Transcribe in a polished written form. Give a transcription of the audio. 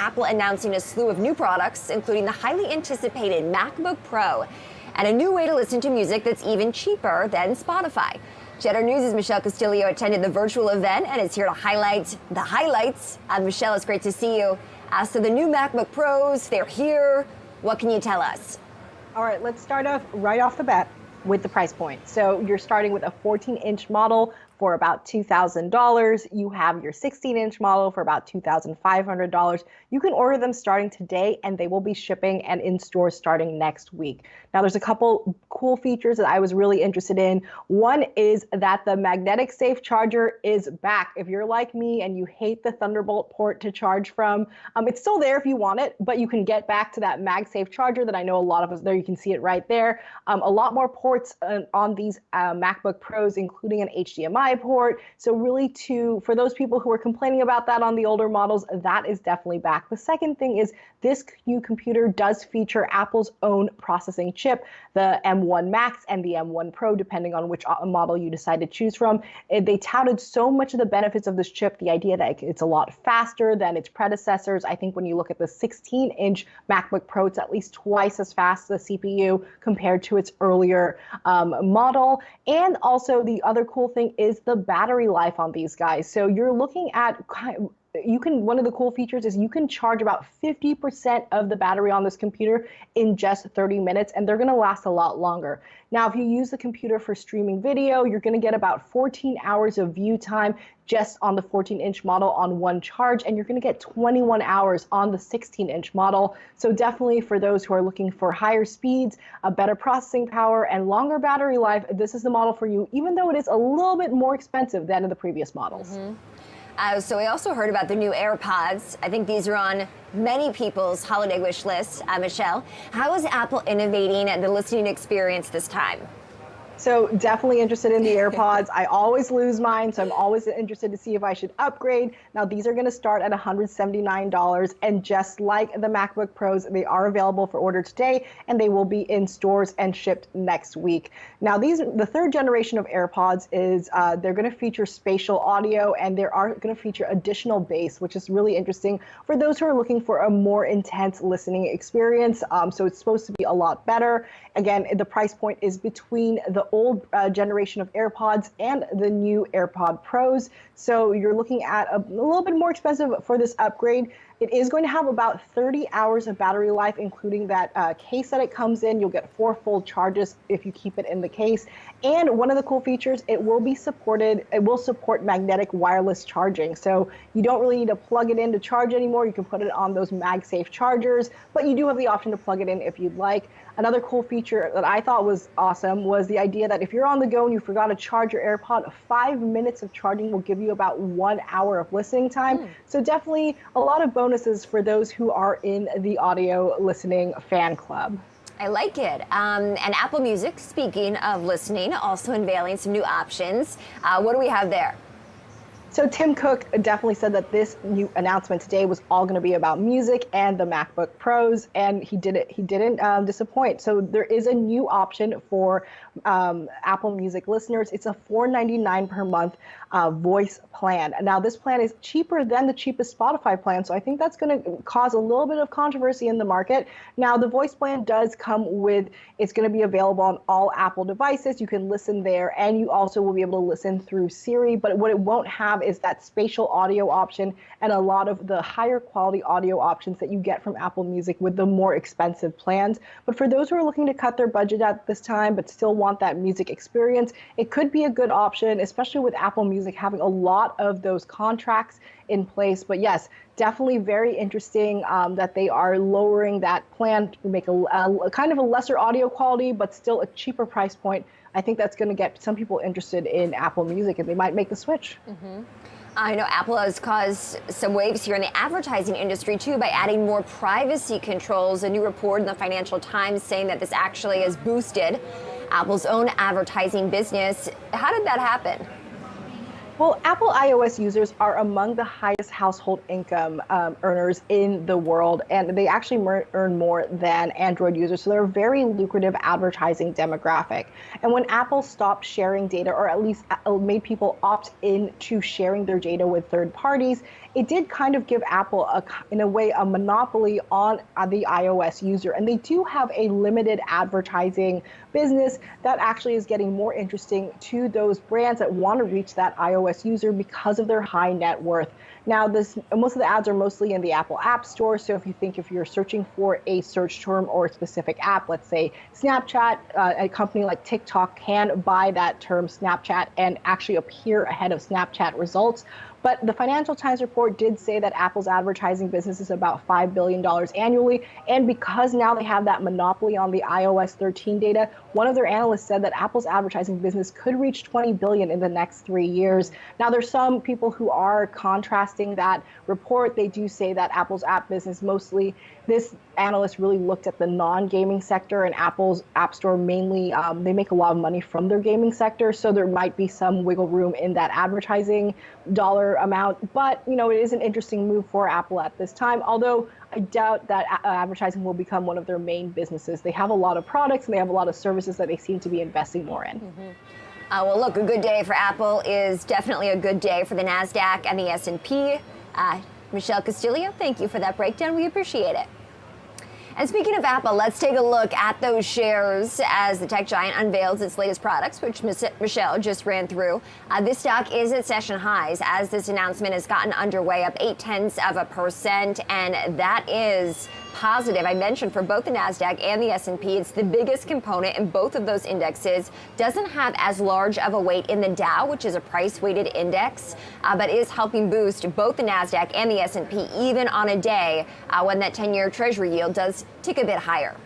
Apple announcing a slew of new products, including the highly anticipated MacBook Pro and a new way to listen to music that's even cheaper than Spotify. Cheddar News' Michelle Castillo attended the virtual event and is here to highlight the highlights. Michelle, it's great to see you. As to the new MacBook Pros, they're here. What can you tell us? All right, let's start off right off the bat with the price point. So you're starting with a 14-inch model for about $2,000. You have your 16-inch model for about $2,500. You can order them starting today, and they will be shipping and in stores starting next week. Now, there's a couple cool features that I was really interested in. One is that the magnetic safe charger is back. If you're like me and you hate the Thunderbolt port to charge from, it's still there if you want it, but you can get back to that MagSafe charger that I know a lot of us there. You can see it right there. A lot more ports on these MacBook Pros, including an HDMI port. So really for those people who are complaining about that on the older models, that is definitely back. The second thing is this new computer does feature Apple's own processing chip, the M1 Max and the M1 Pro, depending on which model you decide to choose from. They touted so much of the benefits of this chip, the idea that it's a lot faster than its predecessors. I think when you look at the 16-inch MacBook Pro, it's at least twice as fast, the CPU, compared to its earlier model. And also the other cool thing is the battery life on these guys. So you're looking at one of the cool features is you can charge about 50% of the battery on this computer in just 30 minutes, and they're going to last a lot longer. Now, if you use the computer for streaming video, you're going to get about 14 hours of view time just on the 14-inch model on one charge, and you're going to get 21 hours on the 16-inch model. So definitely for those who are looking for higher speeds, a better processing power, and longer battery life, this is the model for you, even though it is a little bit more expensive than in the previous models. So we also heard about the new AirPods. I think these are on many people's holiday wish list. Michelle, how is Apple innovating the listening experience this time? So definitely interested in the AirPods. I always lose mine, so I'm always interested to see if I should upgrade. Now, these are going to start at $179, and just like the MacBook Pros, they are available for order today, and they will be in stores and shipped next week. Now, the third generation of AirPods is they're going to feature spatial audio, and they are going to feature additional bass, which is really interesting for those who are looking for a more intense listening experience. So it's supposed to be a lot better. Again, the price point is between the old generation of AirPods and the new AirPod Pros. So you're looking at a little bit more expensive for this upgrade. It is going to have about 30 hours of battery life, including that case that it comes in. You'll get 4 full charges if you keep it in the case. And one of the cool features, it will support magnetic wireless charging. So you don't really need to plug it in to charge anymore. You can put it on those MagSafe chargers, but you do have the option to plug it in if you'd like. Another cool feature that I thought was awesome was the idea that if you're on the go and you forgot to charge your AirPod, 5 minutes of charging will give you about 1 hour of listening time. So definitely a lot of bonuses for those who are in the audio listening fan club. I like it. And Apple Music, speaking of listening, also unveiling some new options. What do we have there? So Tim Cook definitely said that this new announcement today was all going to be about music and the MacBook Pros, and he didn't disappoint. So there is a new option for Apple Music listeners. It's a $4.99 per month voice plan. Now, this plan is cheaper than the cheapest Spotify plan, so I think that's going to cause a little bit of controversy in the market. Now, the voice plan does come with, it's going to be available on all Apple devices. You can listen there, and you also will be able to listen through Siri, but what it won't have is that spatial audio option and a lot of the higher quality audio options that you get from Apple Music with the more expensive plans. But for those who are looking to cut their budget at this time but still want that music experience, it could be a good option, especially with Apple Music having a lot of those contracts in place. But yes, definitely very interesting that they are lowering that plan to make a kind of a lesser audio quality, but still a cheaper price point. I think that's going to get some people interested in Apple Music, and they might make the switch. I know Apple has caused some waves here in the advertising industry, too, by adding more privacy controls. A new report in the Financial Times saying that this actually has boosted Apple's own advertising business. How did that happen? Well, Apple iOS users are among the highest household income earners in the world, and they actually earn more than Android users. So they're a very lucrative advertising demographic. And when Apple stopped sharing data, or at least made people opt in to sharing their data with third parties, it did kind of give Apple, in a way, a monopoly on the iOS user. And they do have a limited advertising business that actually is getting more interesting to those brands that want to reach that iOS user because of their high net worth. Now, most of the ads are mostly in the Apple App Store. So if you're searching for a search term or a specific app, let's say Snapchat, a company like TikTok can buy that term Snapchat and actually appear ahead of Snapchat results. But the Financial Times report did say that Apple's advertising business is about $5 billion annually. And because now they have that monopoly on the iOS 13 data, one of their analysts said that Apple's advertising business could reach $20 billion in the next 3 years. Now, there's some people who are contrasting that report. They do say that Apple's app business mostly, this analyst really looked at the non-gaming sector, and Apple's App Store mainly, they make a lot of money from their gaming sector. So there might be some wiggle room in that advertising dollar amount. But, it is an interesting move for Apple at this time, although I doubt that advertising will become one of their main businesses. They have a lot of products and they have a lot of services that they seem to be investing more in. Well, look, a good day for Apple is definitely a good day for the NASDAQ and the S&P. Michelle Castillo, thank you for that breakdown. We appreciate it. And speaking of Apple, let's take a look at those shares as the tech giant unveils its latest products, which Michelle just ran through. This stock is at session highs as this announcement has gotten underway, up 0.8%, and that is positive. I mentioned for both the NASDAQ and the S&P, it's the biggest component in both of those indexes. Doesn't have as large of a weight in the Dow, which is a price-weighted index, but is helping boost both the NASDAQ and the S&P, even on a day when that 10-year Treasury yield does tick a bit higher.